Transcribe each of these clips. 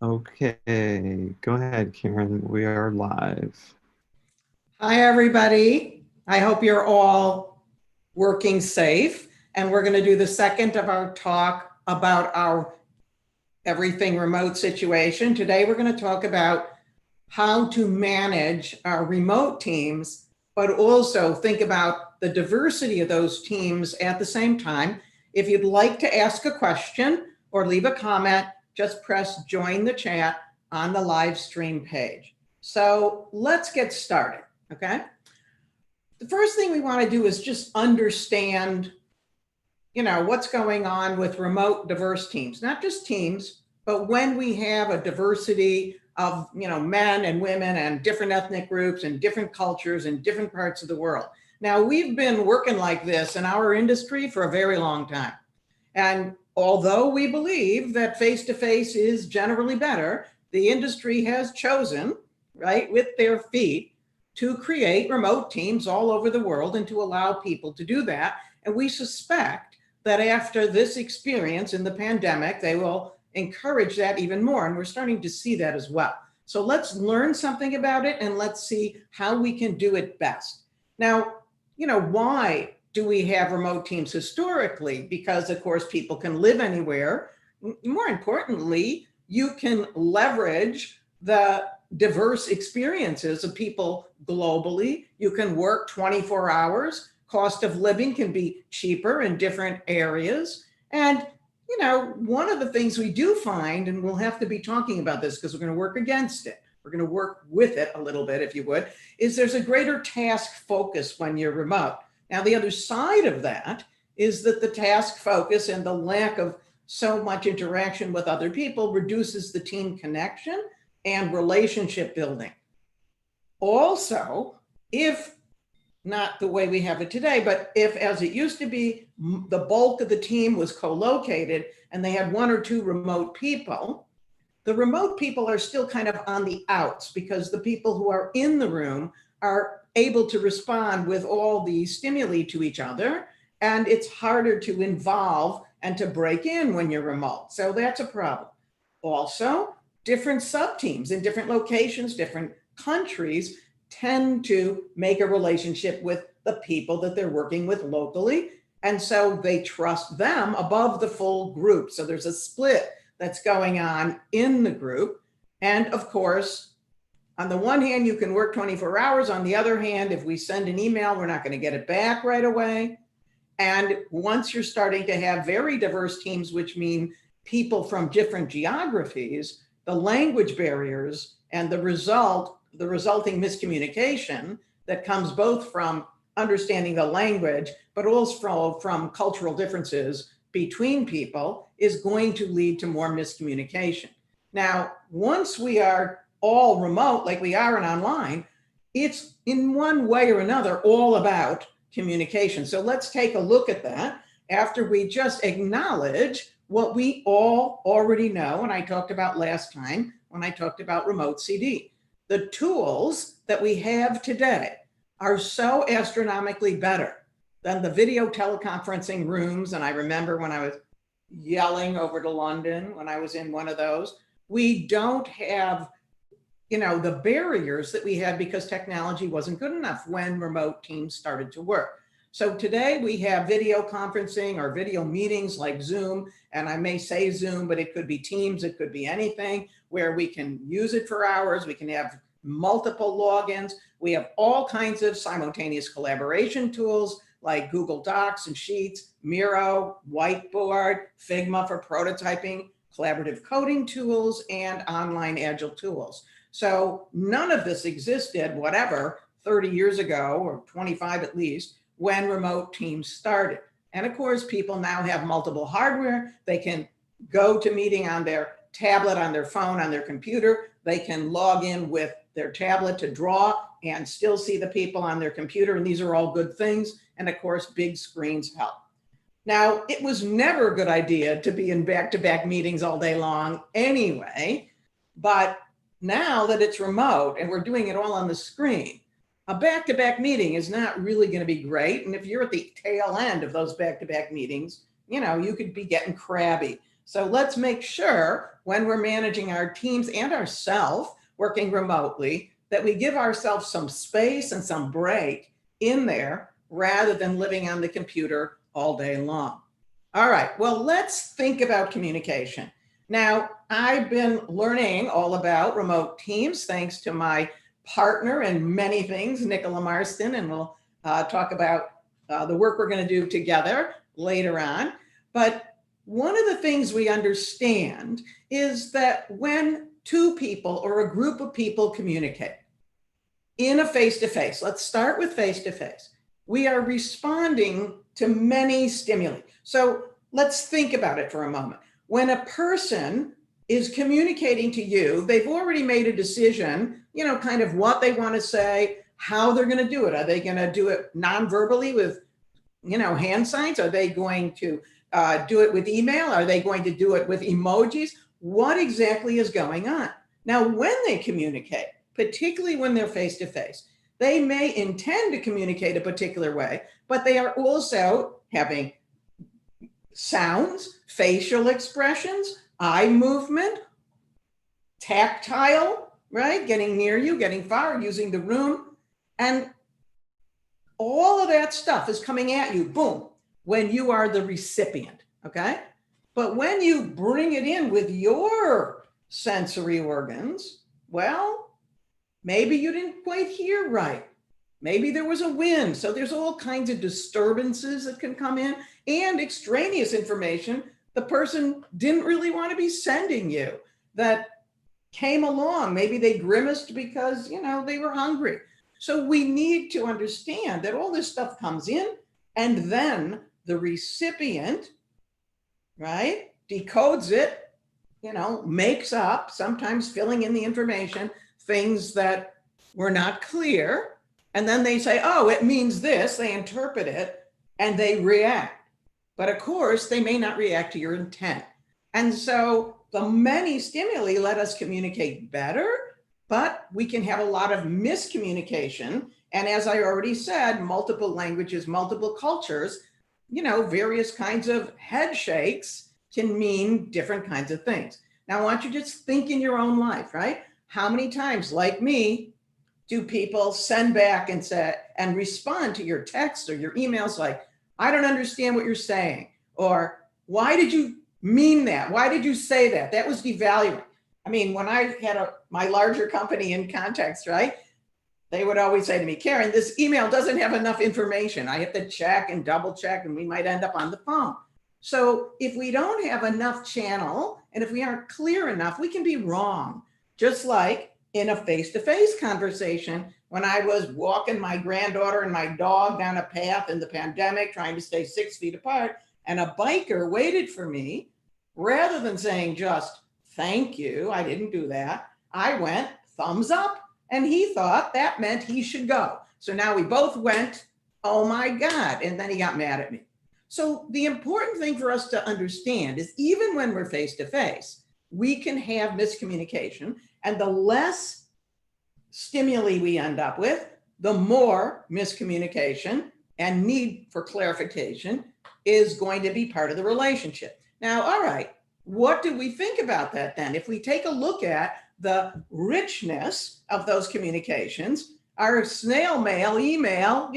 Okay, go ahead, Karen. We are live. Hi, everybody. I hope you're all working safe. And we're going to do the second of our talk about our everything remote situation. Today, we're going to talk about how to manage our remote teams, but also think about the diversity of those teams at the same time. If you'd like to ask a question or leave a comment, just press join the chat on the live stream page. So let's get started, okay? The first thing we want to do is just understand, what's going on with remote diverse teams, not just teams, but when we have a diversity of, men and women and different ethnic groups and different cultures in different parts of the world. Now, we've been working like this in our industry for a very long time. And although we believe that face-to-face is generally better, the industry has chosen, right, with their feet to create remote teams all over the world and to allow people to do that. And we suspect that after this experience in the pandemic, they will encourage that even more. And we're starting to see that as well. So let's learn something about it and let's see how we can do it best. Now, why do we have remote teams historically? Because, of course, people can live anywhere. More importantly, you can leverage the diverse experiences of people globally. You can work 24 hours. Cost of living can be cheaper in different areas. And, one of the things we do find, and we'll have to be talking about this because we're going to work against it, we're going to work with it a little bit, if you would, is there's a greater task focus when you're remote. Now, the other side of that is that the task focus and the lack of so much interaction with other people reduces the team connection and relationship building. Also, if not the way we have it today, but if, as it used to be, the bulk of the team was co-located and they had one or two remote people, the remote people are still kind of on the outs because the people who are in the room are able to respond with all the stimuli to each other, and it's harder to involve and to break in when you're remote. So that's a problem. Also, different sub-teams in different locations, different countries tend to make a relationship with the people that they're working with locally. And so they trust them above the full group. So there's a split that's going on in the group. And of course, on the one hand, you can work 24 hours. On the other hand, if we send an email, we're not going to get it back right away. And once you're starting to have very diverse teams, which mean people from different geographies, the language barriers and the resulting miscommunication that comes both from understanding the language, but also from cultural differences between people is going to lead to more miscommunication. Now, once we are all remote like we are and online, it's in one way or another all about communication. So let's take a look at that after we just acknowledge what we all already know, and I talked about last time when I talked about remote CD. The tools that we have today are so astronomically better than the video teleconferencing rooms. And I remember when I was yelling over to London when I was in one of those, we don't have the barriers that we had because technology wasn't good enough when remote teams started to work. So today we have video conferencing or video meetings like Zoom, and I may say Zoom, but it could be Teams, it could be anything where we can use it for hours. We can have multiple logins. We have all kinds of simultaneous collaboration tools like Google Docs and Sheets, Miro, Whiteboard, Figma for prototyping, collaborative coding tools, and online Agile tools. So none of this existed, 30 years ago, or 25 at least, when remote teams started. And of course, people now have multiple hardware. They can go to meeting on their tablet, on their phone, on their computer. They can log in with their tablet to draw and still see the people on their computer. And these are all good things. And of course, big screens help. Now, it was never a good idea to be in back-to-back meetings all day long anyway, but now that it's remote and we're doing it all on the screen, a back-to-back meeting is not really going to be great. And if you're at the tail end of those back-to-back meetings, you could be getting crabby. So let's make sure when we're managing our teams and ourselves working remotely, that we give ourselves some space and some break in there rather than living on the computer all day long. All right, well, let's think about communication. Now, I've been learning all about remote teams thanks to my partner in many things, Nicola Marston, and we'll talk about the work we're going to do together later on. But one of the things we understand is that when two people or a group of people communicate in a face-to-face, let's start with face-to-face, we are responding to many stimuli. So let's think about it for a moment. When a person is communicating to you, they've already made a decision, kind of what they want to say, how they're going to do it. Are they going to do it non-verbally with, hand signs? Are they going to do it with email? Are they going to do it with emojis? What exactly is going on? Now, when they communicate, particularly when they're face-to-face, they may intend to communicate a particular way, but they are also having sounds, facial expressions, eye movement, tactile, right? Getting near you, getting far, using the room. And all of that stuff is coming at you, boom, when you are the recipient, okay? But when you bring it in with your sensory organs, well, maybe you didn't quite hear right. Maybe there was a wind. So there's all kinds of disturbances that can come in and extraneous information the person didn't really want to be sending you that came along. Maybe they grimaced because, they were hungry. So we need to understand that all this stuff comes in and then the recipient, right, decodes it, makes up, sometimes filling in the information, things that were not clear. And then they say, oh, it means this. They interpret it and they react. But of course, they may not react to your intent. And so the many stimuli let us communicate better, but we can have a lot of miscommunication. And as I already said, multiple languages, multiple cultures, various kinds of head shakes can mean different kinds of things. Now, I want you to just think in your own life, right? How many times, like me, do people send back and say and respond to your texts or your emails like, I don't understand what you're saying, or why did you mean that? Why did you say that? That was devaluing. I mean, when I had my larger company in Context, right? They would always say to me, Karen, this email doesn't have enough information. I have to check and double check, and we might end up on the phone. So if we don't have enough channel, and if we aren't clear enough, we can be wrong. Just like in a face-to-face conversation, when I was walking my granddaughter and my dog down a path in the pandemic, trying to stay 6 feet apart, and a biker waited for me, rather than saying just, thank you, I didn't do that, I went thumbs up, and he thought that meant he should go. So now we both went, oh my God, and then he got mad at me. So the important thing for us to understand is even when we're face-to-face, we can have miscommunication, and the less stimuli we end up with, the more miscommunication and need for clarification is going to be part of the relationship. Now, all right, what do we think about that then? If we take a look at the richness of those communications, our snail mail, email,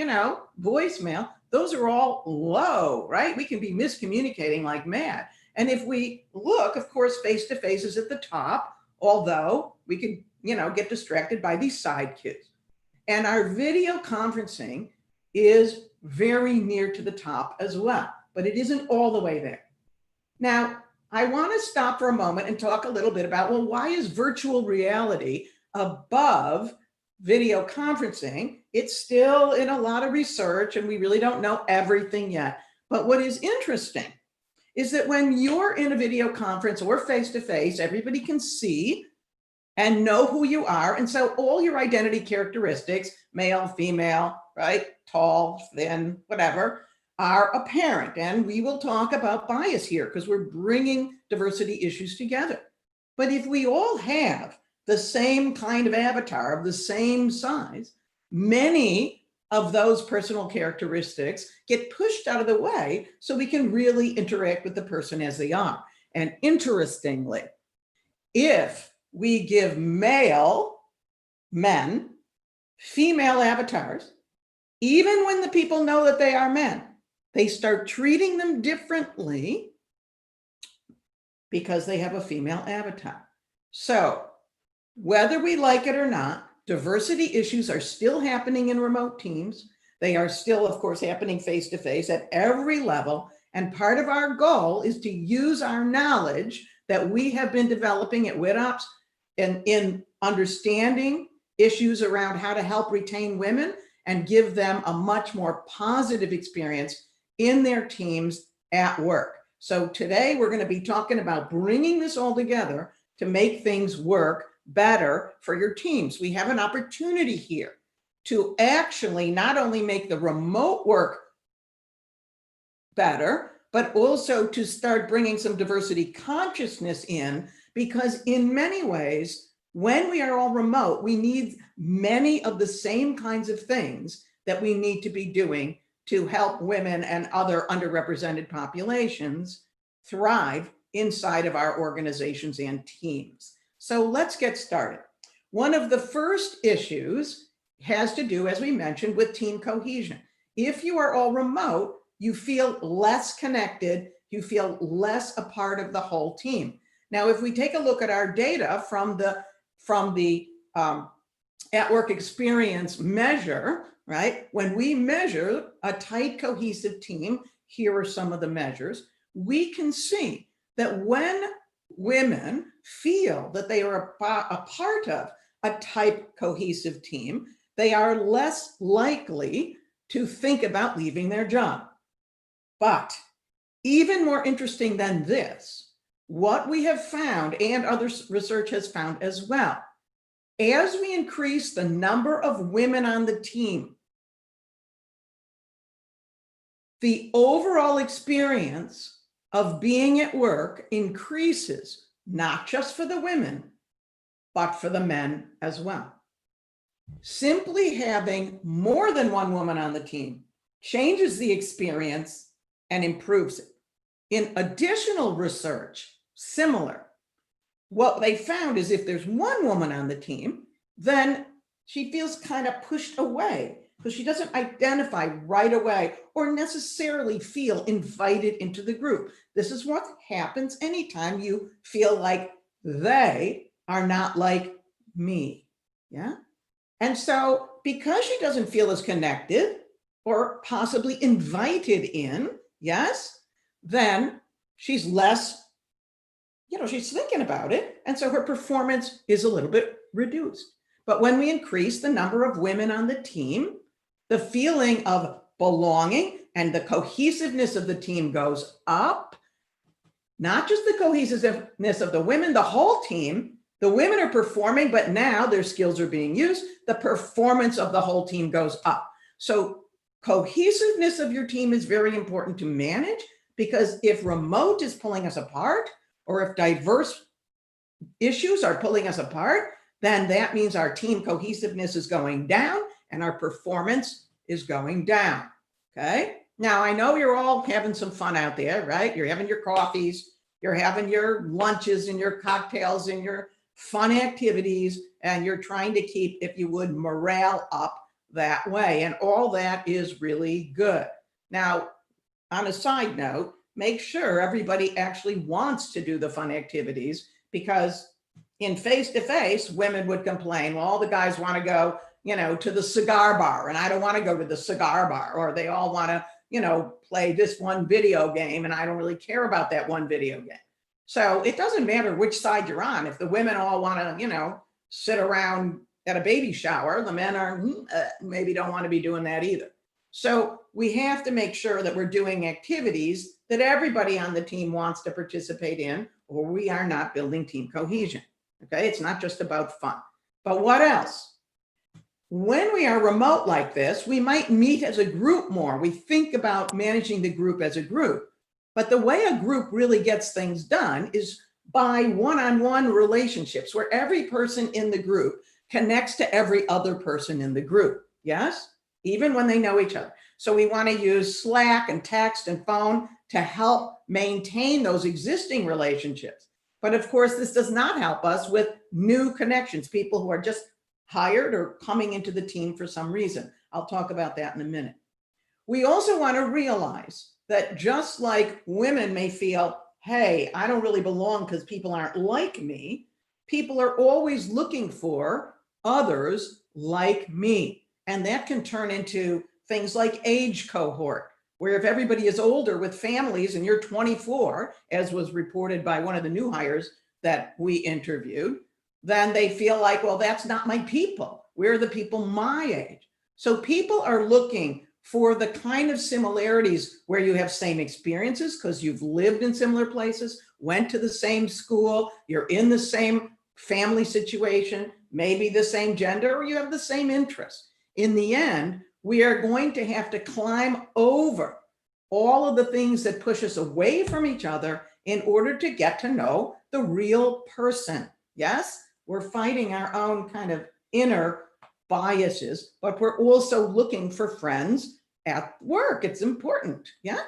voicemail, those are all low, right? We can be miscommunicating like mad. And if we look, of course, face-to-face is at the top, although we could, get distracted by these side cues. And our video conferencing is very near to the top as well, but it isn't all the way there. Now, I want to stop for a moment and talk a little bit about, well, why is virtual reality above video conferencing? It's still in a lot of research and we really don't know everything yet. But what is interesting is that when you're in a video conference or face-to-face, everybody can see and know who you are. And so all your identity characteristics, male, female, right, tall, thin, whatever, are apparent. And we will talk about bias here because we're bringing diversity issues together. But if we all have the same kind of avatar of the same size, many of those personal characteristics get pushed out of the way so we can really interact with the person as they are. And interestingly, if we give men, female avatars, even when the people know that they are men, they start treating them differently because they have a female avatar. So whether we like it or not, diversity issues are still happening in remote teams. They are still, of course, happening face-to-face at every level. And part of our goal is to use our knowledge that we have been developing at WitOps and in understanding issues around how to help retain women and give them a much more positive experience in their teams at work. So today we're going to be talking about bringing this all together to make things work better for your teams. We have an opportunity here to actually not only make the remote work better, but also to start bringing some diversity consciousness in, because in many ways, when we are all remote, we need many of the same kinds of things that we need to be doing to help women and other underrepresented populations thrive inside of our organizations and teams. So let's get started. One of the first issues has to do, as we mentioned, with team cohesion. If you are all remote, you feel less connected, you feel less a part of the whole team. Now, if we take a look at our data from the at-work experience measure, right? When we measure a tight, cohesive team, here are some of the measures. We can see that when women feel that they are a part of a tight, cohesive team, they are less likely to think about leaving their job. But even more interesting than this, what we have found, and other research has found as well, as we increase the number of women on the team, the overall experience of being at work increases, not just for the women, but for the men as well. Simply having more than one woman on the team changes the experience and improves it. In additional research, similar, what they found is if there's one woman on the team, then she feels kind of pushed away because she doesn't identify right away or necessarily feel invited into the group. This is what happens anytime you feel like they are not like me, yeah? And so because she doesn't feel as connected or possibly invited in, yes, then she's less, she's thinking about it. And so her performance is a little bit reduced. But when we increase the number of women on the team, the feeling of belonging and the cohesiveness of the team goes up. Not just the cohesiveness of the women, the whole team. The women are performing, but now their skills are being used. The performance of the whole team goes up. So cohesiveness of your team is very important to manage, because if remote is pulling us apart, or if diverse issues are pulling us apart, then that means our team cohesiveness is going down and our performance is going down, okay? Now, I know you're all having some fun out there, right? You're having your coffees, you're having your lunches and your cocktails and your fun activities, and you're trying to keep, if you would, morale up that way. And all that is really good. Now, on a side note, make sure everybody actually wants to do the fun activities, because in face-to-face, women would complain, well, all the guys want to go, to the cigar bar, and I don't want to go to the cigar bar, or they all want to, play this one video game, and I don't really care about that one video game. So it doesn't matter which side you're on. If the women all want to, sit around at a baby shower, the men are maybe don't want to be doing that either. So we have to make sure that we're doing activities that everybody on the team wants to participate in, or we are not building team cohesion. Okay, it's not just about fun. But what else? When we are remote like this, we might meet as a group more. We think about managing the group as a group. But the way a group really gets things done is by one-on-one relationships, where every person in the group connects to every other person in the group. Yes? Even when they know each other. So we want to use Slack and text and phone. to help maintain those existing relationships. But of course, this does not help us with new connections, people who are just hired or coming into the team for some reason. I'll talk about that in a minute. We also want to realize that just like women may feel, hey, I don't really belong because people aren't like me, people are always looking for others like me. And that can turn into things like age cohort, where if everybody is older with families and you're 24, as was reported by one of the new hires that we interviewed, then they feel like, well, that's not my people. We're the people my age. So people are looking for the kind of similarities where you have same experiences because you've lived in similar places, went to the same school, you're in the same family situation, maybe the same gender, or you have the same interests. In the end, we are going to have to climb over all of the things that push us away from each other in order to get to know the real person. Yes, we're fighting our own kind of inner biases, but we're also looking for friends at work. It's important. Yeah.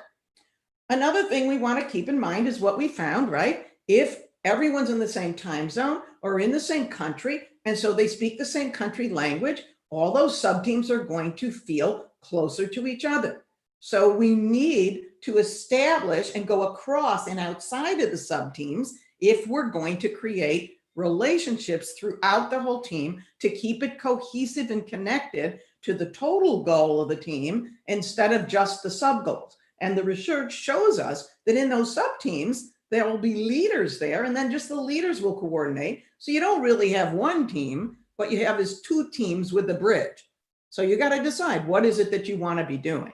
Another thing we want to keep in mind is what we found, right? If everyone's in the same time zone or in the same country, and so they speak the same country language, all those subteams are going to feel closer to each other. So we need to establish and go across and outside of the subteams if we're going to create relationships throughout the whole team to keep it cohesive and connected to the total goal of the team instead of just the sub goals. And the research shows us that in those sub teams, there will be leaders there, and then just the leaders will coordinate. So you don't really have one team. What you have is two teams with the bridge. So you got to decide what is it that you want to be doing.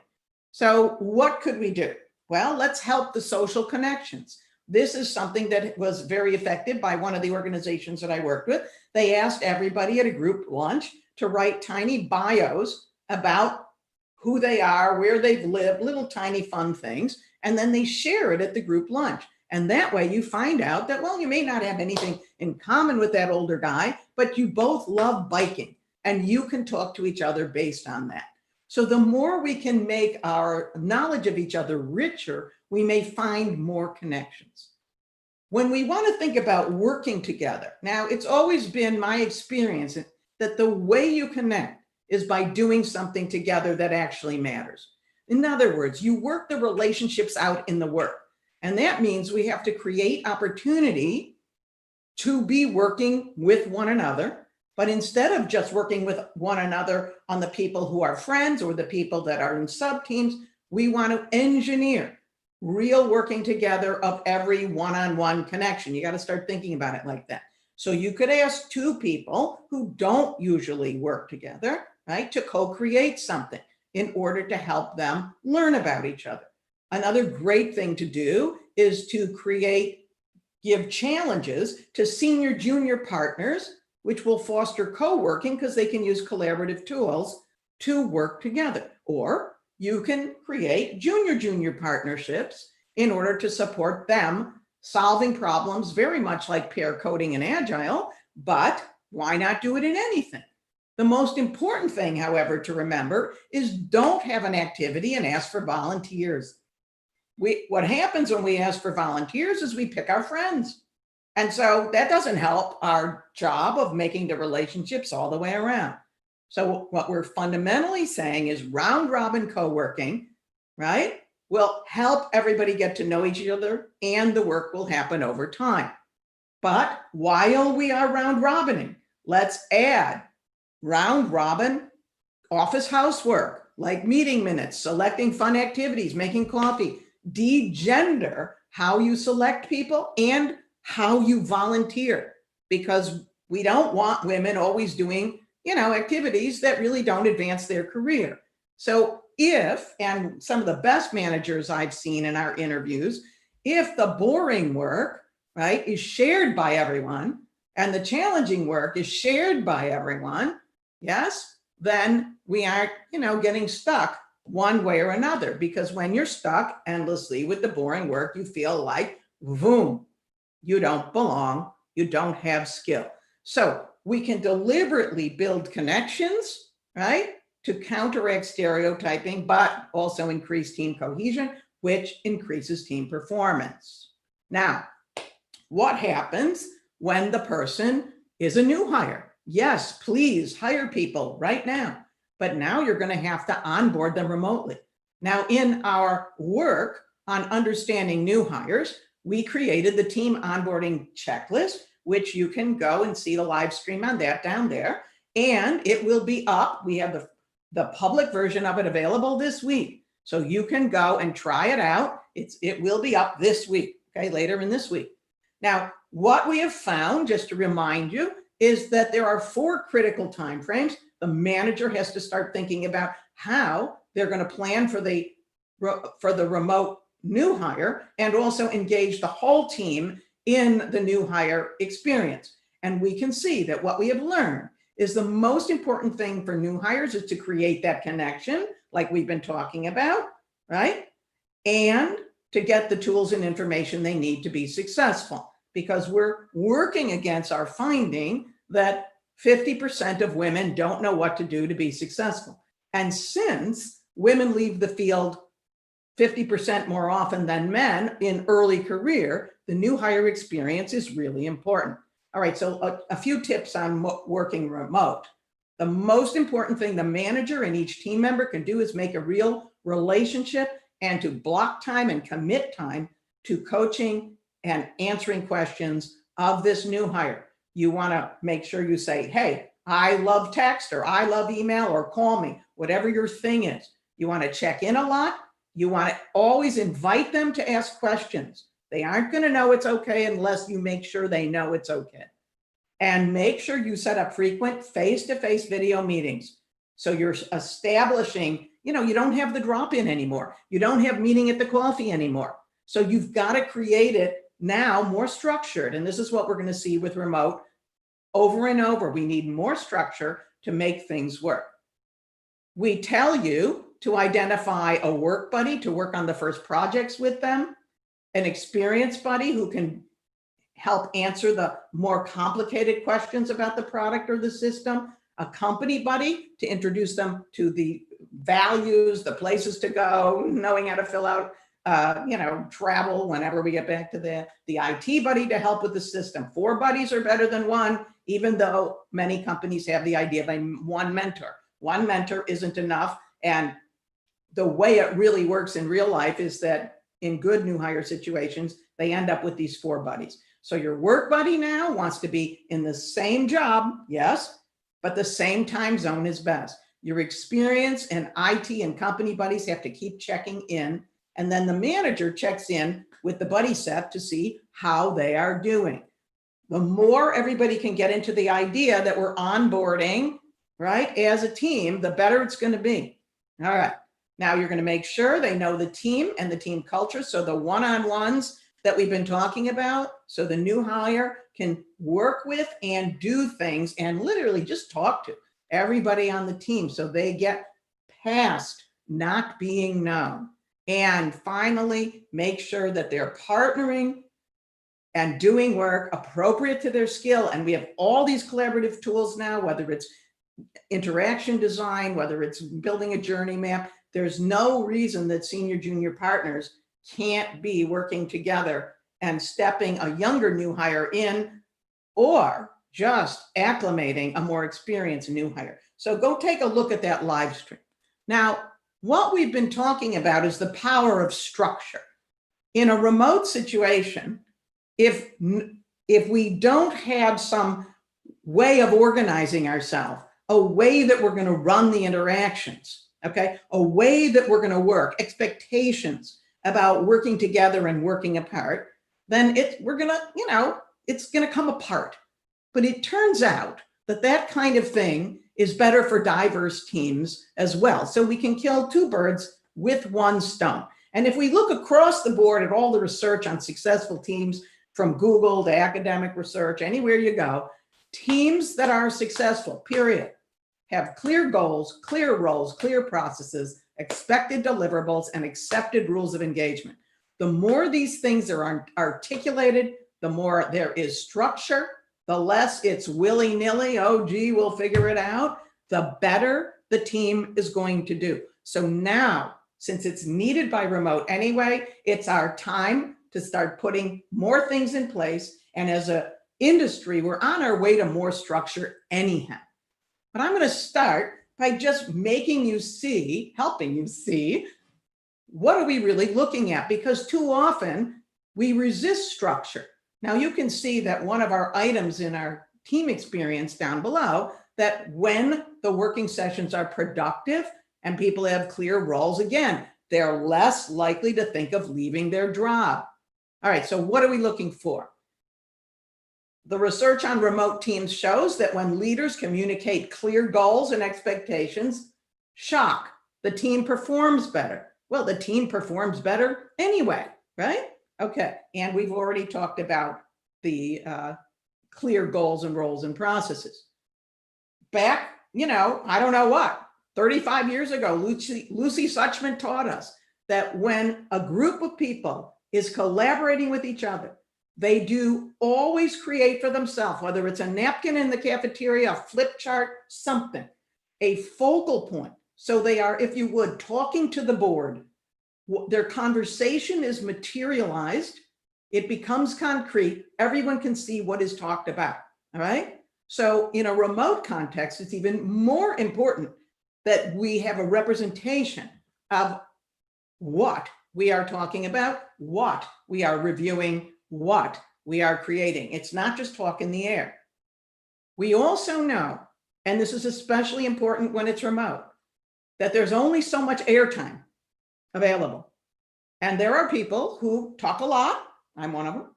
So what could we do? Well, let's help the social connections. This is something that was very effective by one of the organizations that I worked with. They asked everybody at a group lunch to write tiny bios about who they are, where they've lived, little tiny fun things, and then they share it at the group lunch. And that way you find out that, well, you may not have anything in common with that older guy, but you both love biking and you can talk to each other based on that. So the more we can make our knowledge of each other richer, we may find more connections. When we want to think about working together, now it's always been my experience that the way you connect is by doing something together that actually matters. In other words, you work the relationships out in the work. And that means we have to create opportunity to be working with one another. But instead of just working with one another on the people who are friends or the people that are in sub-teams, we want to engineer real working together of every one-on-one connection. You got to start thinking about it like that. So you could ask two people who don't usually work together, right, to co-create something in order to help them learn about each other. Another great thing to do is to give challenges to senior junior partners, which will foster co-working because they can use collaborative tools to work together. Or you can create junior partnerships in order to support them solving problems very much like pair coding and Agile, but why not do it in anything? The most important thing, however, to remember is don't have an activity and ask for volunteers. What happens when we ask for volunteers is we pick our friends. And so that doesn't help our job of making the relationships all the way around. So what we're fundamentally saying is round robin co-working, right, will help everybody get to know each other and the work will happen over time. But while we are round robining, let's add round robin office housework, like meeting minutes, selecting fun activities, making coffee, de-gender how you select people and how you volunteer, because we don't want women always doing, activities that really don't advance their career. So and some of the best managers I've seen in our interviews, if the boring work, right, is shared by everyone and the challenging work is shared by everyone, yes, then we aren't, getting stuck one way or another, because when you're stuck endlessly with the boring work, you feel like, boom, you don't belong, you don't have skill. So we can deliberately build connections, right, to counteract stereotyping, but also increase team cohesion which increases team performance. Now, what happens when the person is a new hire? Yes, please hire people right now. But now you're going to have to onboard them remotely. Now, in our work on understanding new hires, we created the team onboarding checklist, which you can go and see the live stream on that down there. And it will be up. We have the public version of it available this week. So you can go and try it out. It will be up this week, okay, later in this week. Now, what we have found, just to remind you, is that there are 4 critical timeframes. The manager has to start thinking about how they're going to plan for the remote new hire and also engage the whole team in the new hire experience. And we can see that what we have learned is the most important thing for new hires is to create that connection, like we've been talking about, right? And to get the tools and information they need to be successful, because we're working against our finding that 50% of women don't know what to do to be successful. And since women leave the field 50% more often than men in early career, the new hire experience is really important. All right, so a few tips on working remote. The most important thing the manager and each team member can do is make a real relationship and to block time and commit time to coaching and answering questions of this new hire. You want to make sure you say, hey, I love text, or I love email, or call me, whatever your thing is. You want to check in a lot. You want to always invite them to ask questions. They aren't going to know it's okay unless you make sure they know it's okay. And make sure you set up frequent face-to-face video meetings. So you're establishing, you don't have the drop-in anymore. You don't have meeting at the coffee anymore. So you've got to create it now more structured. And this is what we're going to see with remote over and over. We need more structure to make things work. We tell you to identify a work buddy to work on the first projects with them, an experienced buddy who can help answer the more complicated questions about the product or the system, a company buddy to introduce them to the values, the places to go, knowing how to fill out, travel whenever we get back to the IT buddy to help with the system. 4 buddies are better than 1, even though many companies have the idea of one mentor. One mentor isn't enough. And the way it really works in real life is that in good new hire situations, they end up with these 4 buddies. So your work buddy now wants to be in the same job, yes, but the same time zone is best. Your experience and IT and company buddies have to keep checking in. And then the manager checks in with the buddy set to see how they are doing. The more everybody can get into the idea that we're onboarding, right, as a team, the better it's going to be. All right. Now you're going to make sure they know the team and the team culture. So the one-on-ones that we've been talking about, so the new hire can work with and do things and literally just talk to everybody on the team so they get past not being known. And finally, make sure that they're partnering and doing work appropriate to their skill. And we have all these collaborative tools now, whether it's interaction design, whether it's building a journey map. There's no reason that senior junior partners can't be working together and stepping a younger new hire in, or just acclimating a more experienced new hire. So go take a look at that live stream. Now, what we've been talking about is the power of structure. In a remote situation, if we don't have some way of organizing ourselves, a way that we're going to run the interactions, okay, a way that we're going to work, expectations about working together and working apart, then it's going to come apart. But it turns out that that kind of thing is better for diverse teams as well. So we can kill 2 birds with 1 stone. And if we look across the board at all the research on successful teams, from Google to academic research, anywhere you go, teams that are successful, period, have clear goals, clear roles, clear processes, expected deliverables, and accepted rules of engagement. The more these things are articulated, the more there is structure, the less it's willy-nilly, oh, gee, we'll figure it out, the better the team is going to do. So now since it's needed by remote anyway, it's our time to start putting more things in place. And as an industry, we're on our way to more structure anyhow. But I'm going to start by just making you see, helping you see, what are we really looking at? Because too often we resist structure. Now you can see that one of our items in our team experience down below, that when the working sessions are productive and people have clear roles, again, they're less likely to think of leaving their job. All right, so what are we looking for? The research on remote teams shows that when leaders communicate clear goals and expectations, shock, the team performs better. Well, the team performs better anyway, right? Okay, and we've already talked about the clear goals and roles and processes. Back, I don't know what, 35 years ago, Lucy Suchman taught us that when a group of people is collaborating with each other, they do always create for themselves, whether it's a napkin in the cafeteria, a flip chart, something, a focal point. So they are, if you would, talking to the board. Their conversation is materialized. It becomes concrete. Everyone can see what is talked about. All right. So in a remote context, it's even more important that we have a representation of what we are talking about, what we are reviewing, what we are creating. It's not just talk in the air. We also know, and this is especially important when it's remote, that there's only so much airtime available. And there are people who talk a lot. I'm one of them.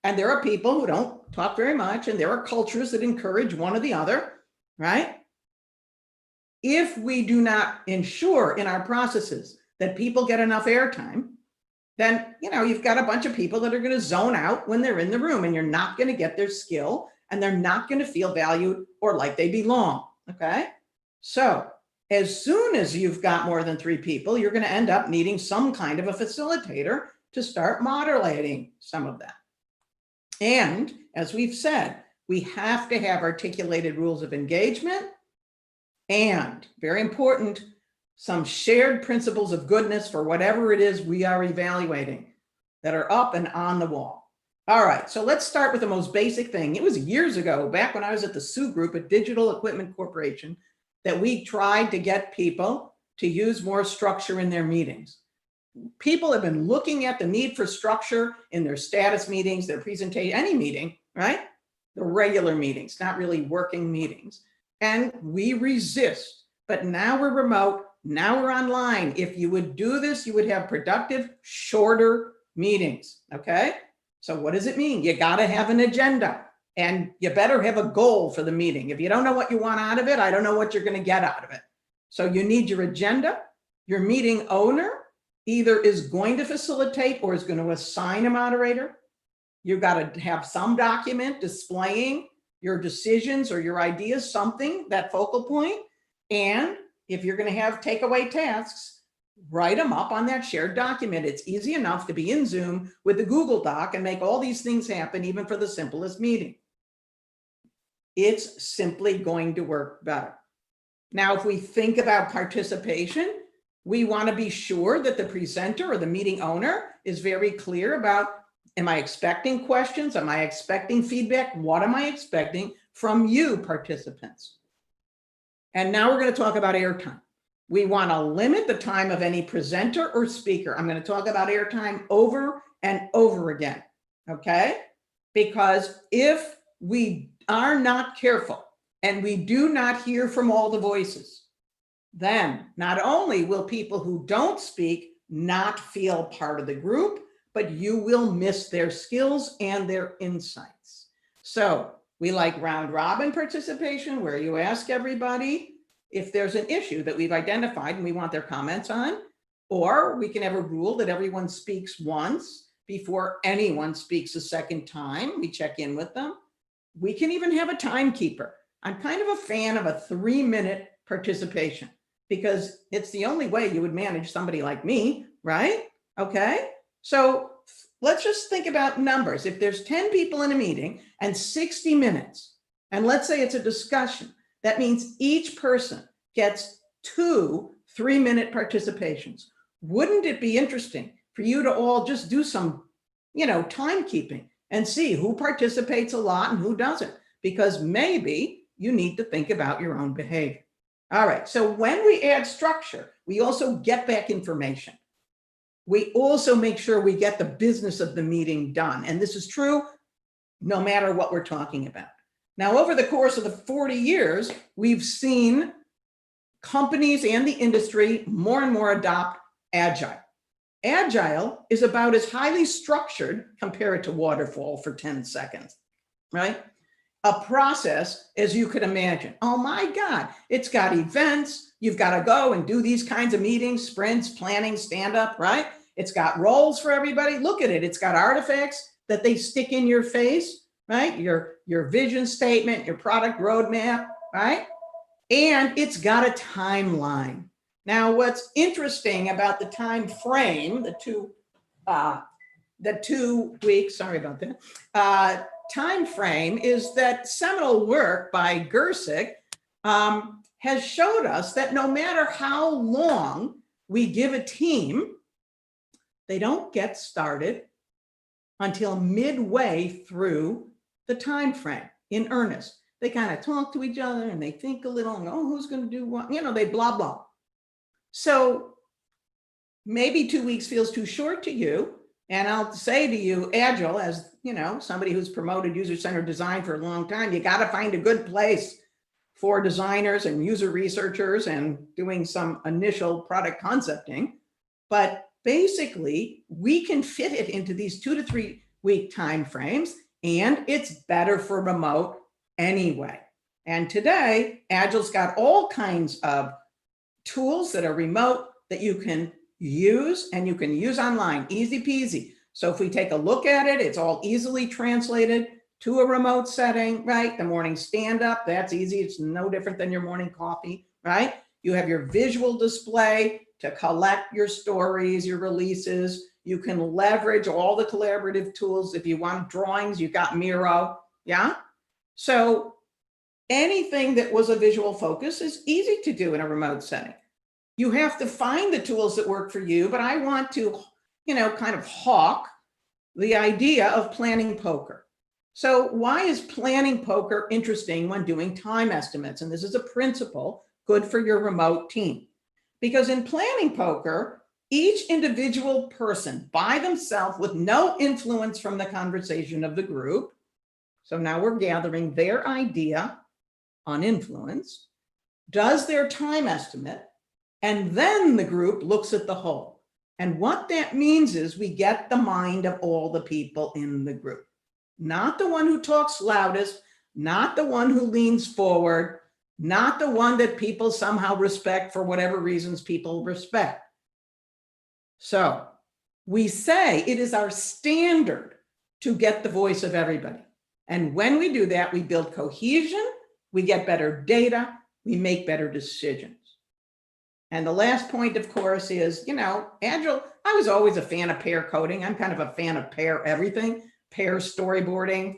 And there are people who don't talk very much. And there are cultures that encourage one or the other, right? If we do not ensure in our processes that people get enough airtime, then, you've got a bunch of people that are going to zone out when they're in the room, and you're not going to get their skill, and they're not going to feel valued or like they belong. Okay. So as soon as you've got more than 3 people, you're going to end up needing some kind of a facilitator to start moderating some of that. And as we've said, we have to have articulated rules of engagement and, very important, some shared principles of goodness for whatever it is we are evaluating that are up and on the wall. All right, so let's start with the most basic thing. It was years ago, back when I was at the Sioux Group at Digital Equipment Corporation, that we tried to get people to use more structure in their meetings. People have been looking at the need for structure in their status meetings, their presentation, any meeting, right? The regular meetings, not really working meetings. And we resist, but now we're remote, now we're online. If you would do this, you would have productive, shorter meetings, okay? So what does it mean? You gotta have an agenda. And you better have a goal for the meeting. If you don't know what you want out of it, I don't know what you're going to get out of it. So you need your agenda. Your meeting owner either is going to facilitate or is going to assign a moderator. You've got to have some document displaying your decisions or your ideas, something, that focal point. And if you're going to have takeaway tasks, write them up on that shared document. It's easy enough to be in Zoom with the Google Doc and make all these things happen, even for the simplest meeting. It's simply going to work better. Now, if we think about participation, we want to be sure that the presenter or the meeting owner is very clear about, am I expecting questions? Am I expecting feedback? What am I expecting from you participants? And now we're going to talk about airtime. We want to limit the time of any presenter or speaker. I'm going to talk about airtime over and over again, okay? Because if we are not careful and we do not hear from all the voices, then not only will people who don't speak not feel part of the group, but you will miss their skills and their insights. So we like round robin participation, where you ask everybody if there's an issue that we've identified and we want their comments on, or we can have a rule that everyone speaks once before anyone speaks a second time. We check in with them. We can even have a timekeeper. I'm kind of a fan of a 3-minute participation because it's the only way you would manage somebody like me, right? Okay, so let's just think about numbers. If there's 10 people in a meeting and 60 minutes, and let's say it's a discussion, that means each person gets 2 3-minute participations. wouldn't it be interesting for you to all just do some, timekeeping and see who participates a lot and who doesn't? Because maybe you need to think about your own behavior. All right, so when we add structure, we also get back information. We also make sure we get the business of the meeting done. And this is true no matter what we're talking about. Now, over the course of the 40 years, we've seen companies and the industry more and more adopt Agile. Agile is about as highly structured, compare it to waterfall for 10 seconds, right? A process as you could imagine. Oh my God, it's got events. You've got to go and do these kinds of meetings, sprints, planning, stand up, right? It's got roles for everybody. Look at it. It's got artifacts that they stick in your face, right? Your vision statement, your product roadmap, right? And it's got a timeline. Now, what's interesting about the time frame, the 2 weeks, sorry about that, time frame is that seminal work by Gersick has showed us that no matter how long we give a team, they don't get started until midway through the time frame in earnest. They kind of talk to each other and they think a little and go, oh, who's going to do what? They blah, blah. So maybe 2 weeks feels too short to you. And I'll say to you, Agile, as somebody who's promoted user-centered design for a long time, you got to find a good place for designers and user researchers and doing some initial product concepting. But basically, we can fit it into these 2 to 3 week timeframes, and it's better for remote anyway. And today, Agile's got all kinds of tools that are remote that you can use, and you can use online, easy peasy. So if we take a look at it, it's all easily translated to a remote setting, right? The morning stand-up, that's easy. It's no different than your morning coffee, right? You have your visual display to collect your stories, your releases. You can leverage all the collaborative tools. If you want drawings, you've got Miro, yeah? So anything that was a visual focus is easy to do in a remote setting. You have to find the tools that work for you, but I want to, kind of hawk the idea of planning poker. So why is planning poker interesting when doing time estimates? And this is a principle good for your remote team. Because in planning poker, each individual person by themselves with no influence from the conversation of the group. So now we're gathering their idea uninfluenced, does their time estimate, and then the group looks at the whole. And what that means is we get the mind of all the people in the group, not the one who talks loudest, not the one who leans forward, not the one that people somehow respect for whatever reasons people respect. So we say it is our standard to get the voice of everybody. And when we do that, we build cohesion, we get better data, we make better decisions. And the last point, of course, is, Agile, I was always a fan of pair coding. I'm kind of a fan of pair everything, pair storyboarding,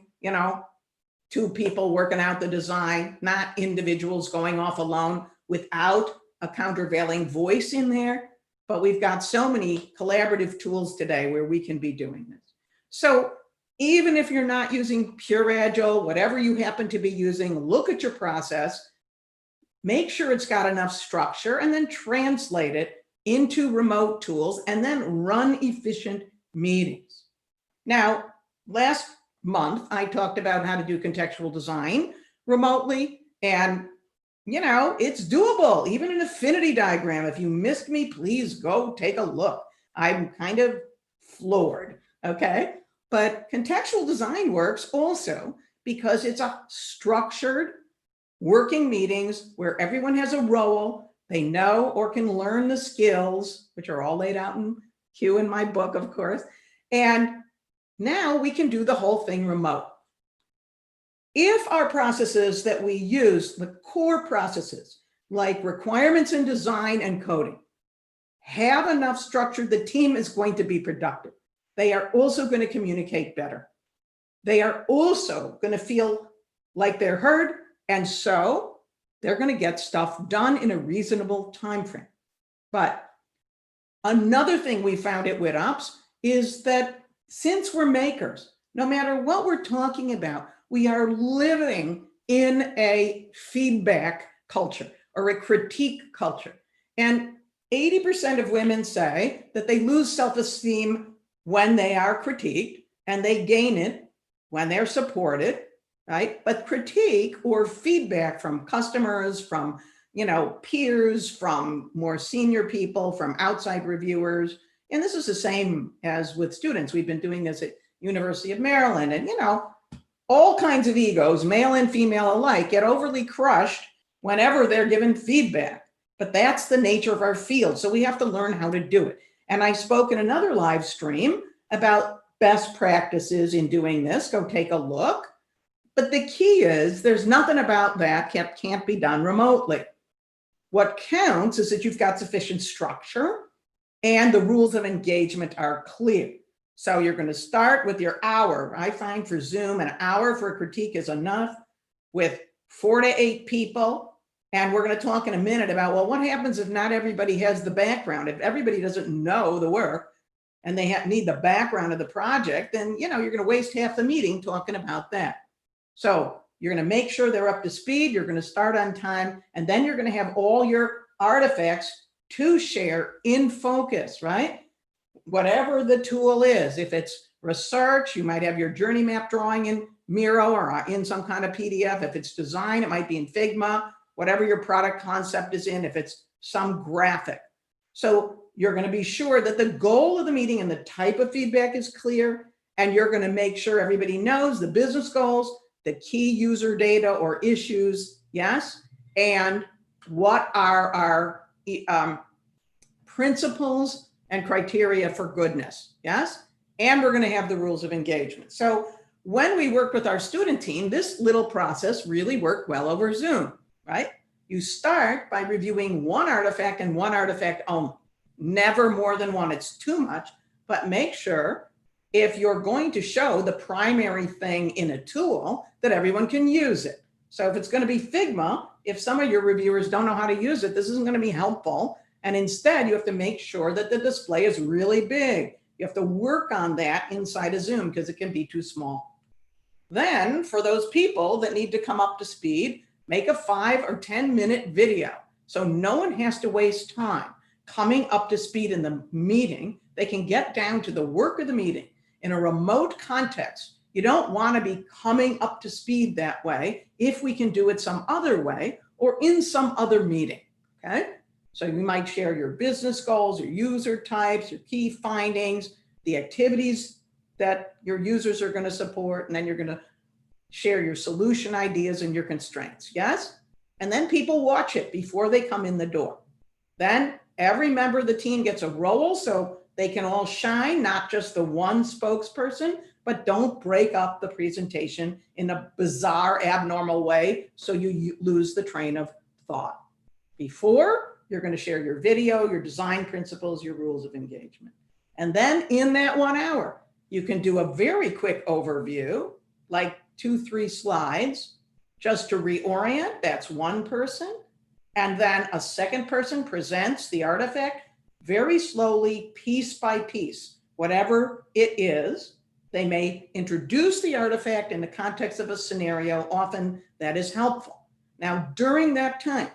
2 people working out the design, not individuals going off alone without a countervailing voice in there. But we've got so many collaborative tools today where we can be doing this. So even if you're not using pure Agile, whatever you happen to be using, look at your process, make sure it's got enough structure, and then translate it into remote tools, and then run efficient meetings. Now, last month, I talked about how to do contextual design remotely, and it's doable, even an affinity diagram. If you missed me, please go take a look. I'm kind of floored, okay? But contextual design works also because it's a structured working meetings where everyone has a role, they know or can learn the skills, which are all laid out in Q in my book, of course. And now we can do the whole thing remote. If our processes that we use, the core processes, like requirements in design and coding, have enough structure, the team is going to be productive. They are also going to communicate better. They are also going to feel like they're heard, and so they're going to get stuff done in a reasonable time frame. But Another thing we found at WitOps is that since we're makers, no matter what we're talking about, we are living in a feedback culture or a critique culture. And 80% of women say that they lose self-esteem when they are critiqued, and they gain it when they're supported, right? But critique or feedback from customers, from peers, from more senior people, from outside reviewers, and this is the same as with students. We've been doing this at University of Maryland, and all kinds of egos, male and female alike, get overly crushed whenever they're given feedback. But that's the nature of our field, so we have to learn how to do it. And I spoke in another live stream about best practices in doing this. Go take a look. But the key is there's nothing about that can't be done remotely. What counts is that you've got sufficient structure and the rules of engagement are clear. So you're going to start with your hour. I find for Zoom, an hour for a critique is enough, with 4 to 8 people. And we're going to talk in a minute about, well, what happens if not everybody has the background? If everybody doesn't know the work and they need the background of the project, then you're going to waste half the meeting talking about that. So you're going to make sure they're up to speed. You're going to start on time, and then you're going to have all your artifacts to share in focus, right? Whatever the tool is, if it's research, you might have your journey map drawing in Miro or in some kind of PDF. If it's design, it might be in Figma, whatever your product concept is in, if it's some graphic. So you're going to be sure that the goal of the meeting and the type of feedback is clear, and you're going to make sure everybody knows the business goals, the key user data or issues, yes, and what are our principles and criteria for goodness, yes, and we're going to have the rules of engagement. So when we worked with our student team, this little process really worked well over Zoom, right? You start by reviewing one artifact and one artifact only, never more than one. It's too much, but make sure if you're going to show the primary thing in a tool that everyone can use it. So if it's going to be Figma, if some of your reviewers don't know how to use it, this isn't going to be helpful. And instead, you have to make sure that the display is really big. You have to work on that inside of Zoom because it can be too small. Then for those people that need to come up to speed, make a 5 or 10 minute video. So no one has to waste time coming up to speed in the meeting. They can get down to the work of the meeting. In a remote context, you don't want to be coming up to speed that way if we can do it some other way or in some other meeting, okay? So you might share your business goals, your user types, your key findings, the activities that your users are going to support, and then you're going to share your solution ideas and your constraints, yes? And then people watch it before they come in the door. Then every member of the team gets a role so they can all shine, not just the one spokesperson, but don't break up the presentation in a bizarre, abnormal way so you lose the train of thought. Before, you're going to share your video, your design principles, your rules of engagement. And then in that 1 hour, you can do a very quick overview, like 2-3 slides, just to reorient. That's one person. And then a second person presents the artifact very slowly, piece by piece, whatever it is. They may introduce the artifact in the context of a scenario. Often that is helpful. Now, during that time,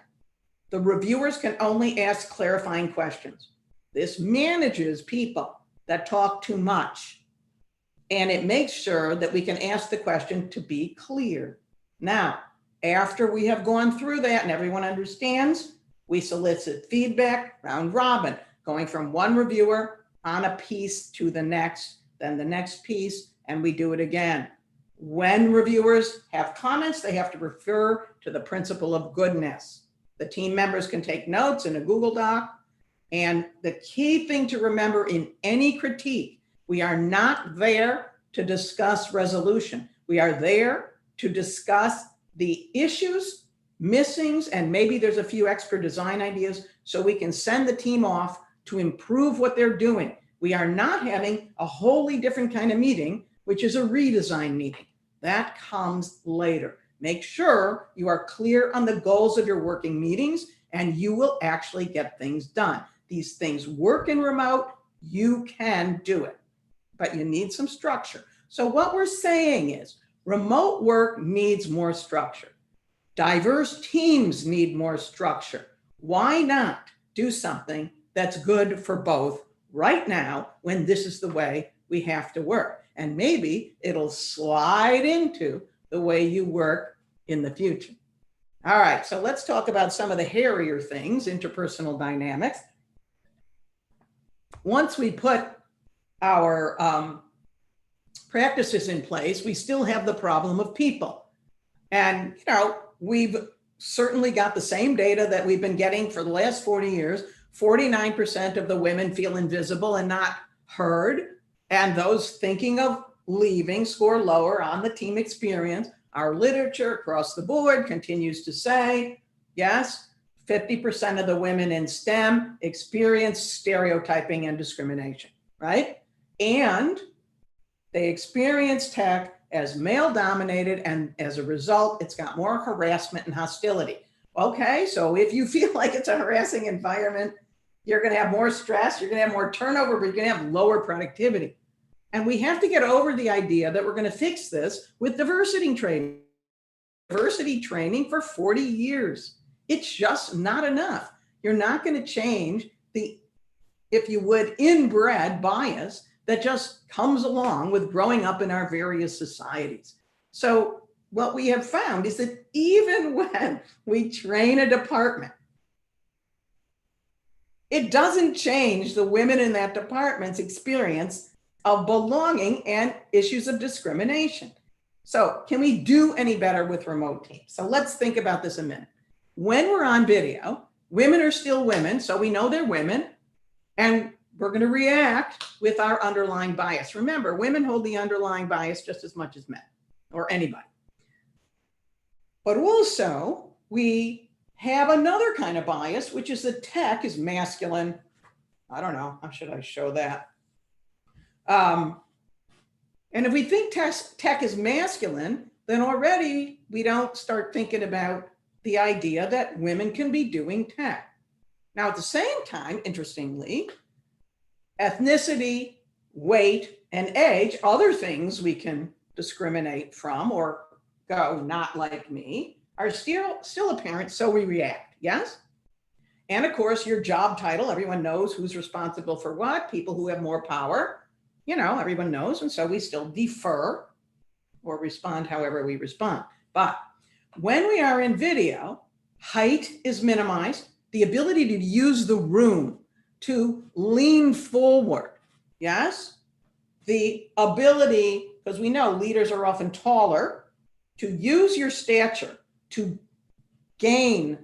the reviewers can only ask clarifying questions. This manages people that talk too much, and it makes sure that we can ask the question to be clear. Now, after we have gone through that and everyone understands, we solicit feedback round robin, going from one reviewer on a piece to the next, then the next piece, and we do it again. When reviewers have comments, they have to refer to the principle of goodness. The team members can take notes in a Google Doc. And the key thing to remember in any critique, we are not there to discuss resolution. We are there to discuss the issues, missings, and maybe there's a few extra design ideas so we can send the team off to improve what they're doing. We are not having a wholly different kind of meeting, which is a redesign meeting. That comes later. Make sure you are clear on the goals of your working meetings and you will actually get things done. these things work in remote, you can do it, but you need some structure. So what we're saying is remote work needs more structure. Diverse teams need more structure. Why not do something that's good for both right now when this is the way we have to work? And maybe it'll slide into the way you work in the future. All right, so let's talk about some of the hairier things, interpersonal dynamics. Once we put our practices in place, we still have the problem of people. And, we've certainly got the same data that we've been getting for the last 40 years. 49% of the women feel invisible and not heard. And those thinking of leaving score lower on the team experience. Our literature across the board continues to say, yes, 50% of the women in STEM experience stereotyping and discrimination, right? And they experience tech as male dominated, and as a result, it's got more harassment and hostility. Okay, so if you feel like it's a harassing environment, you're gonna have more stress, you're gonna have more turnover, but you're gonna have lower productivity. And we have to get over the idea that we're gonna fix this with diversity training. Diversity training for 40 years. It's just not enough. You're not gonna change the, if you would, inbred bias that just comes along with growing up in our various societies. So what we have found is that even when we train a department, it doesn't change the women in that department's experience of belonging and issues of discrimination. So can we do any better with remote teams? So let's think about this a minute. When we're on video, women are still women, so we know they're women, and we're going to react with our underlying bias. Remember, women hold the underlying bias just as much as men or anybody. But also, we have another kind of bias, which is that tech is masculine. I don't know, how should I show that? And if we think tech is masculine, then already we don't start thinking about the idea that women can be doing tech. Now, at the same time, interestingly, ethnicity, weight, and age, other things we can discriminate from or go not like me, are still apparent, so we react, yes? And of course, your job title, everyone knows who's responsible for what, people who have more power, everyone knows, and so we still defer or respond however we respond. But when we are in video, height is minimized, the ability to use the room, to lean forward, yes? The ability, because we know leaders are often taller, to use your stature to gain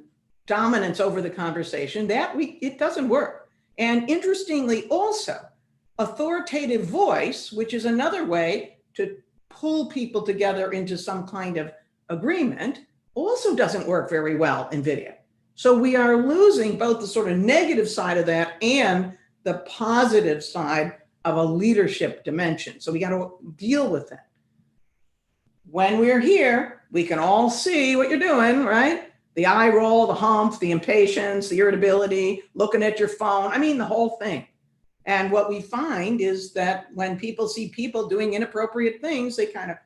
dominance over the conversation, it doesn't work. And interestingly also, authoritative voice, which is another way to pull people together into some kind of agreement, also doesn't work very well in video. So we are losing both the sort of negative side of that and the positive side of a leadership dimension. So we got to deal with that. When we're here, we can all see what you're doing, right? The eye roll, the hump, the impatience, the irritability, looking at your phone. I mean, the whole thing. And what we find is that when people see people doing inappropriate things, they kind of,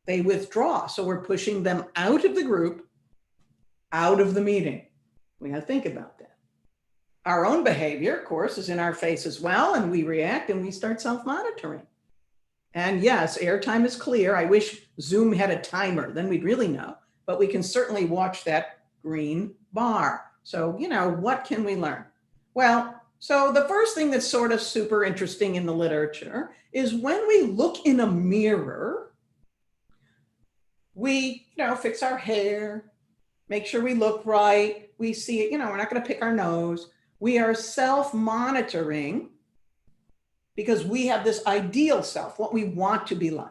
they withdraw. So we're pushing them out of the group, out of the meeting. We got to think about that. Our own behavior, of course, is in our face as well, and we react and we start self-monitoring. And yes, airtime is clear. I wish Zoom had a timer, then we'd really know, but we can certainly watch that green bar. So, what can we learn? Well, so the first thing that's sort of super interesting in the literature is when we look in a mirror, we, fix our hair, make sure we look right. We see it, we're not going to pick our nose. We are self-monitoring because we have this ideal self, what we want to be like.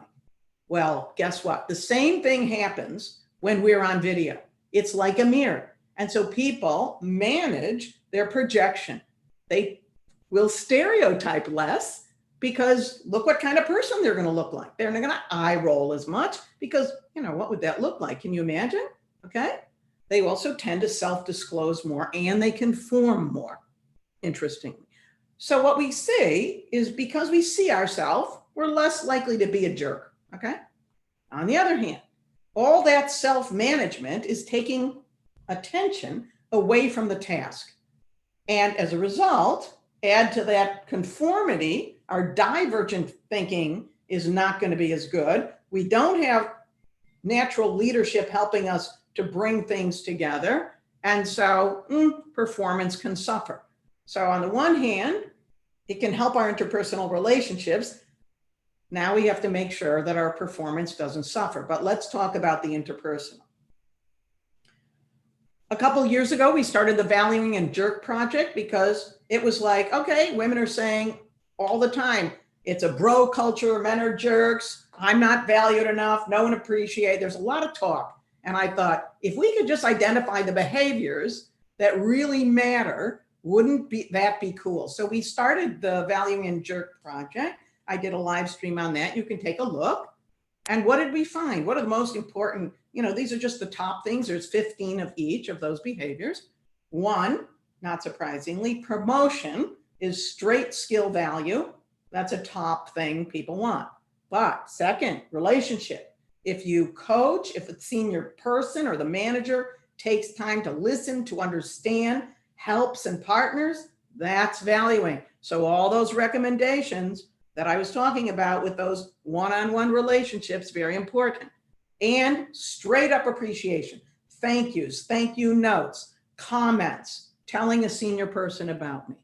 Well, guess what? The same thing happens when we're on video. It's like a mirror. And so people manage their projection. They will stereotype less because look what kind of person they're going to look like. They're not going to eye roll as much because, what would that look like? Can you imagine? Okay. They also tend to self-disclose more and they conform more. interestingly. So what we see is because we see ourselves, we're less likely to be a jerk, okay? On the other hand, all that self-management is taking attention away from the task. And as a result, add to that conformity, our divergent thinking is not going to be as good. We don't have natural leadership helping us to bring things together. And so performance can suffer. So on the one hand, it can help our interpersonal relationships. Now we have to make sure that our performance doesn't suffer. But let's talk about the interpersonal. A couple of years ago, we started the Valuing and Jerk project because it was like, okay, women are saying all the time, it's a bro culture, men are jerks, I'm not valued enough, no one appreciates. There's a lot of talk. And I thought, if we could just identify the behaviors that really matter, wouldn't that be cool? So we started the Valuing and Jerk project. I did a live stream on that. You can take a look. And what did we find? What are the most important? These are just the top things. There's 15 of each of those behaviors. One, not surprisingly, promotion is straight skill value. That's a top thing people want. But second, relationship. If you coach, if a senior person or the manager takes time to listen, to understand, helps and partners, that's valuing. So all those recommendations that I was talking about with those one-on-one relationships, very important. And straight up appreciation, thank yous, thank you notes, comments, telling a senior person about me.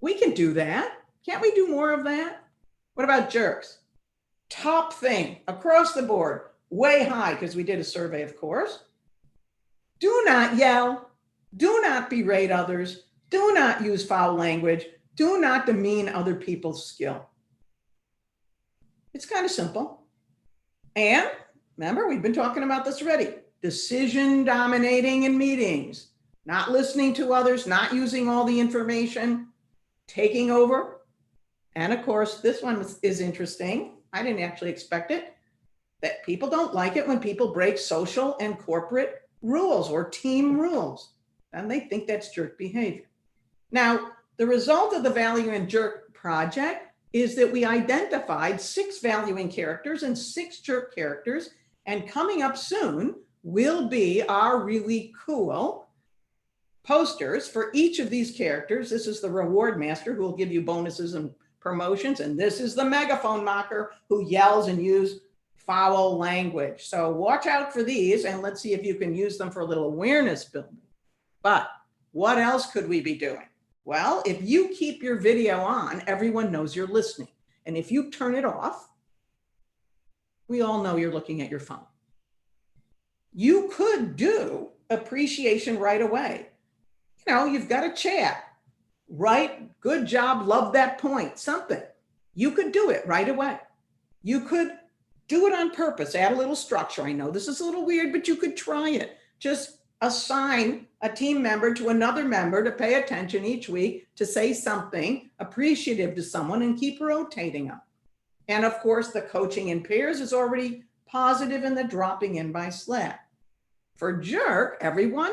We can do that. Can't we do more of that? What about jerks? Top thing across the board, way high, because we did a survey, of course. Do not yell, do not berate others, do not use foul language, do not demean other people's skill. It's kind of simple. And remember, we've been talking about this already. Decision dominating in meetings, not listening to others, not using all the information, taking over. And of course, this one is interesting. I didn't actually expect it, that people don't like it when people break social and corporate rules or team rules. And they think that's jerk behavior. Now, the result of the Value and Jerk project is that we identified 6 valuing characters and 6 jerk characters. And coming up soon will be our really cool posters for each of these characters. This is the reward master who will give you bonuses and promotions. And this is the megaphone mocker who yells and uses foul language. So watch out for these and let's see if you can use them for a little awareness building. But what else could we be doing? Well, if you keep your video on, everyone knows you're listening. And if you turn it off, we all know you're looking at your phone. You could do appreciation right away. You've got a chat, right? Good job, love that point, something. You could do it right away. You could do it on purpose, add a little structure. I know this is a little weird, but you could try it. Just assign a team member to another member to pay attention each week to say something appreciative to someone and keep rotating them. And of course, the coaching in pairs is already positive in the dropping in by Slack. For jerk, everyone,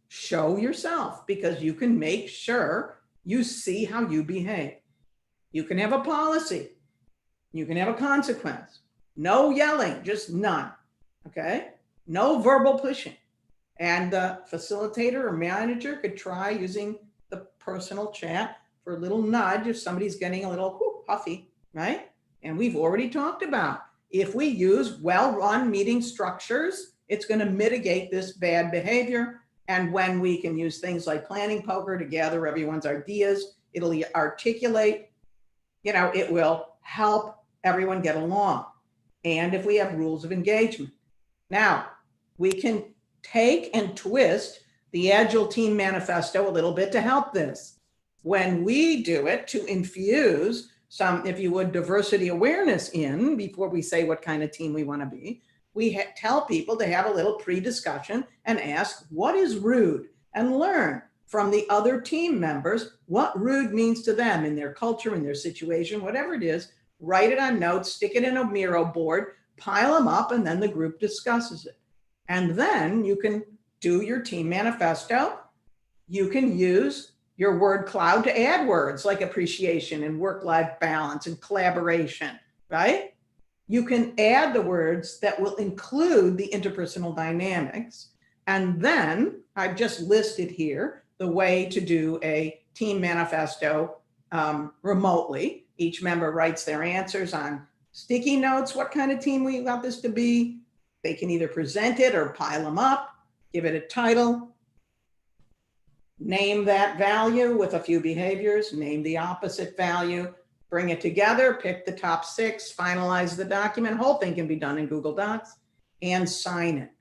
show yourself because you can make sure you see how you behave. You can have a policy. You can have a consequence. No yelling, just none, okay? No verbal pushing. And the facilitator or manager could try using the personal chat for a little nudge if somebody's getting a little puffy, right? And we've already talked about, if we use well-run meeting structures, it's going to mitigate this bad behavior. And when we can use things like planning poker to gather everyone's ideas, it'll articulate, it will help everyone get along. And if we have rules of engagement. Now, we can take and twist the Agile Team Manifesto a little bit to help this. When we do it to infuse some, if you would, diversity awareness in before we say what kind of team we want to be, we tell people to have a little pre-discussion and ask, what is rude? And learn from the other team members what rude means to them in their culture, in their situation, whatever it is. Write it on notes, stick it in a Miro board, pile them up, and then the group discusses it. And then you can do your team manifesto. You can use your word cloud to add words like appreciation and work-life balance and collaboration, right? You can add the words that will include the interpersonal dynamics. And then I've just listed here the way to do a team manifesto remotely. Each member writes their answers on sticky notes, what kind of team we want this to be. They can either present it or pile them up, give it a title, name that value with a few behaviors, name the opposite value, bring it together, pick the top 6, finalize the document. Whole thing can be done in Google Docs, and sign it.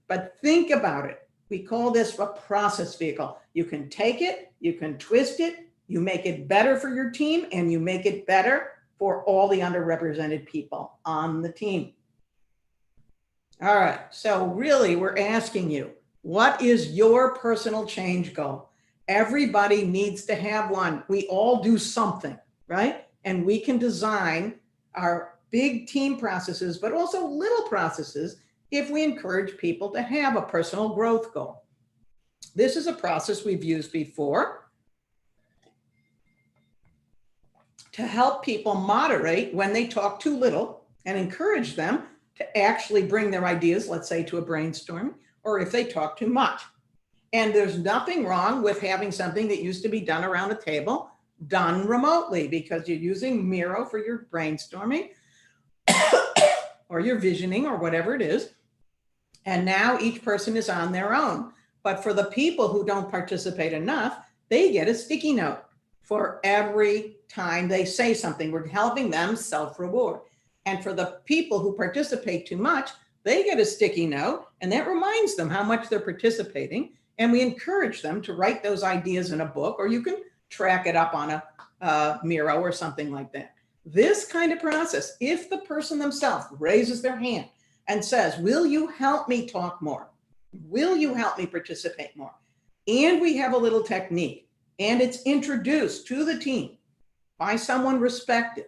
But think about it. We call this a process vehicle. You can take it, you can twist it, you make it better for your team, and you make it better for all the underrepresented people on the team. All right, so really we're asking you, what is your personal change goal? Everybody needs to have one. We all do something, right? And we can design our big team processes, but also little processes if we encourage people to have a personal growth goal. This is a process we've used before to help people moderate when they talk too little and encourage them to actually bring their ideas, let's say, to a brainstorm, or if they talk too much. And there's nothing wrong with having something that used to be done around a table done remotely, because you're using Miro for your brainstorming or your visioning or whatever it is. And now each person is on their own. But for the people who don't participate enough, they get a sticky note for every time they say something. We're helping them self-reward. And for the people who participate too much, they get a sticky note, and that reminds them how much they're participating. And we encourage them to write those ideas in a book, or you can track it up on a Miro or something like that. This kind of process, if the person themselves raises their hand and says, will you help me talk more? Will you help me participate more? And we have a little technique, and it's introduced to the team by someone respected.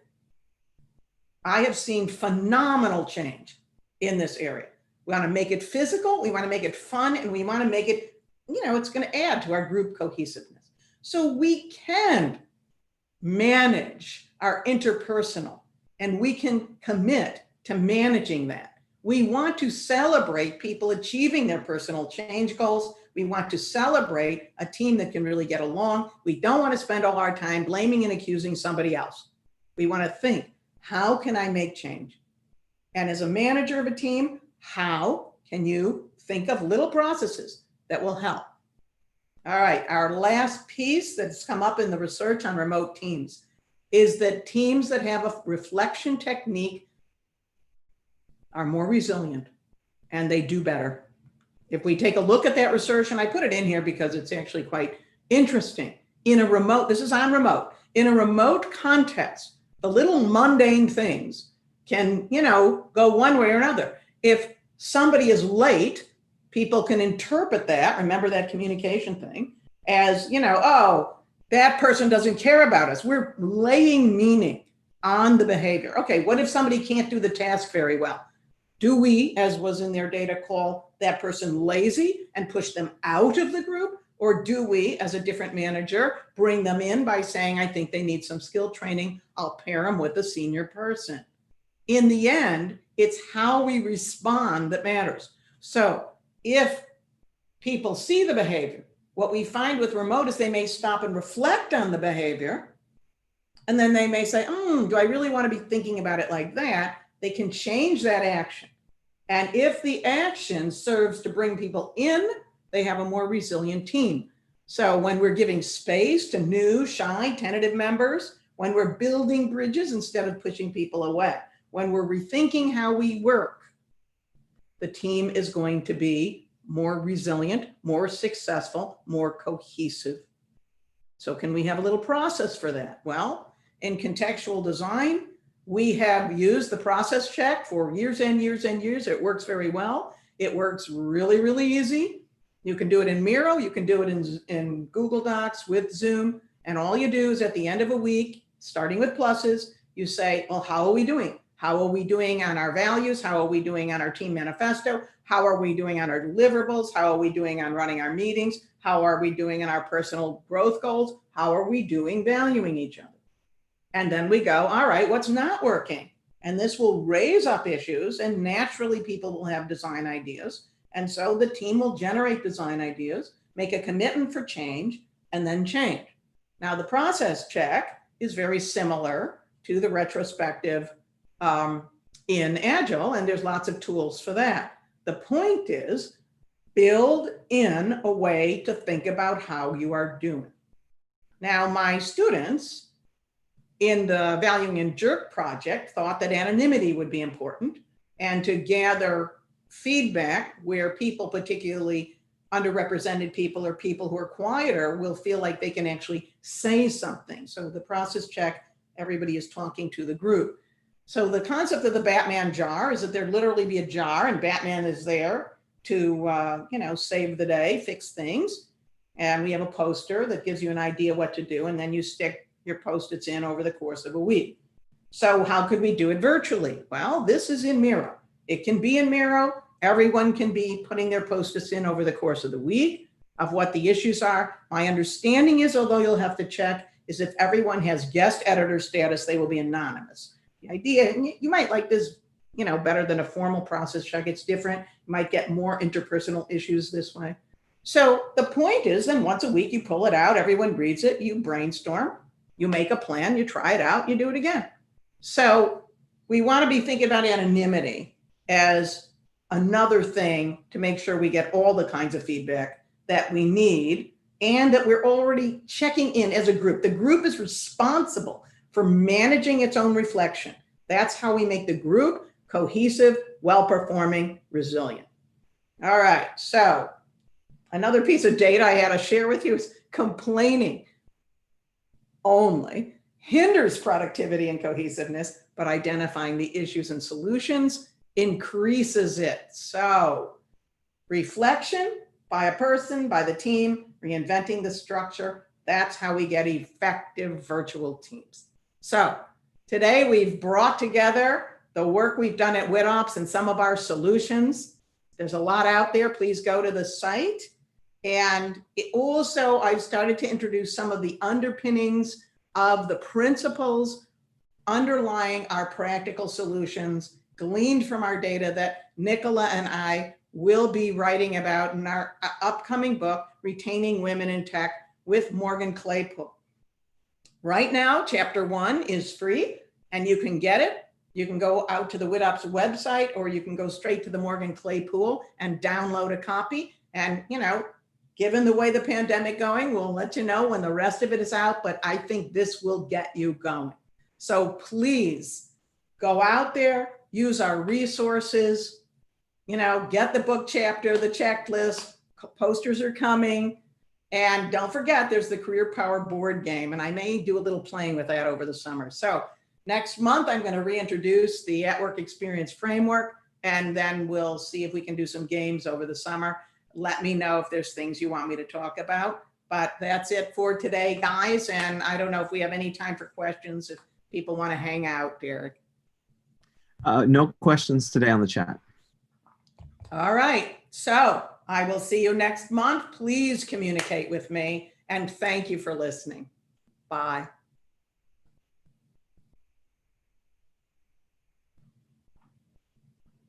I have seen phenomenal change in this area. We want to make it physical, we want to make it fun, and we want to make it, it's going to add to our group cohesiveness. So we can manage our interpersonal, and we can commit to managing that. We want to celebrate people achieving their personal change goals. We want to celebrate a team that can really get along. We don't want to spend all our time blaming and accusing somebody else. We want to think, how can I make change? And as a manager of a team, how can you think of little processes that will help? All right, our last piece that's come up in the research on remote teams is that teams that have a reflection technique are more resilient and they do better. If we take a look at that research, and I put it in here because it's actually quite interesting. In a remote, this is on remote, in a remote context, the little mundane things can, go one way or another. If somebody is late, people can interpret that, remember that communication thing, as, oh, that person doesn't care about us. We're laying meaning on the behavior. Okay, what if somebody can't do the task very well? Do we, as was in their data, call that person lazy and push them out of the group? Or do we, as a different manager, bring them in by saying, I think they need some skill training, I'll pair them with a senior person? In the end, it's how we respond that matters. So if people see the behavior, what we find with remote is they may stop and reflect on the behavior, and then they may say, do I really want to be thinking about it like that? They can change that action. And if the action serves to bring people in, they have a more resilient team. So when we're giving space to new, shy, tentative members, when we're building bridges instead of pushing people away, when we're rethinking how we work, the team is going to be more resilient, more successful, more cohesive. So can we have a little process for that? Well, in contextual design, we have used the process check for years and years and years. It works very well. It works really, really easy. You can do it in Miro. You can do it in Google Docs with Zoom. And all you do is at the end of a week, starting with pluses, you say, well, how are we doing? How are we doing on our values? How are we doing on our team manifesto? How are we doing on our deliverables? How are we doing on running our meetings? How are we doing in our personal growth goals? How are we doing valuing each other? And then we go, all right, what's not working? And this will raise up issues, and naturally people will have design ideas. And so the team will generate design ideas, make a commitment for change, and then change. Now, the process check is very similar to the retrospective in Agile, and there's lots of tools for that. The point is, build in a way to think about how you are doing. Now, my students in the Valuing and Jerk project thought that anonymity would be important, and to gather feedback where people, particularly underrepresented people or people who are quieter, will feel like they can actually say something. So the process check, everybody is talking to the group. So the concept of the Batman jar is that there literally be a jar, and Batman is there to save the day, fix things. And we have a poster that gives you an idea what to do, and then you stick your Post-its in over the course of a week. So how could we do it virtually? Well, this is in Miro. It can be in Miro. Everyone can be putting their Post-its in over the course of the week of what the issues are. My understanding is, although you'll have to check, is if everyone has guest editor status, they will be anonymous. The idea, and you might like this, better than a formal process check. It's different. You might get more interpersonal issues this way. So the point is, then once a week, you pull it out, everyone reads it, you brainstorm, you make a plan, you try it out, you do it again. So we want to be thinking about anonymity as another thing to make sure we get all the kinds of feedback that we need, and that we're already checking in as a group. The group is responsible for managing its own reflection. That's how we make the group cohesive, well-performing, resilient. All right, so another piece of data I had to share with you is complaining only hinders productivity and cohesiveness, but identifying the issues and solutions increases it. So reflection by a person, by the team, reinventing the structure, that's how we get effective virtual teams. So today we've brought together the work we've done at WitOps and some of our solutions. There's a lot out there. Please go to the site. And I've started to introduce some of the underpinnings of the principles underlying our practical solutions gleaned from our data that Nicola and I will be writing about in our upcoming book, Retaining Women in Tech, with Morgan Claypool. Right now, chapter 1 is free, and you can get it. You can go out to the WitOps website, or you can go straight to the Morgan Claypool and download a copy. And, given the way the pandemic going, we'll let you know when the rest of it is out, but I think this will get you going. So please go out there, use our resources, get the book chapter, the checklist, posters are coming. And don't forget, there's the Career Power board game, and I may do a little playing with that over the summer. So next month, I'm going to reintroduce the At-Work Experience Framework, and then we'll see if we can do some games over the summer. Let me know if there's things you want me to talk about. But that's it for today, guys. And I don't know if we have any time for questions, if people want to hang out, Derek. No questions today on the chat. All right. So I will see you next month. Please communicate with me, and thank you for listening. Bye.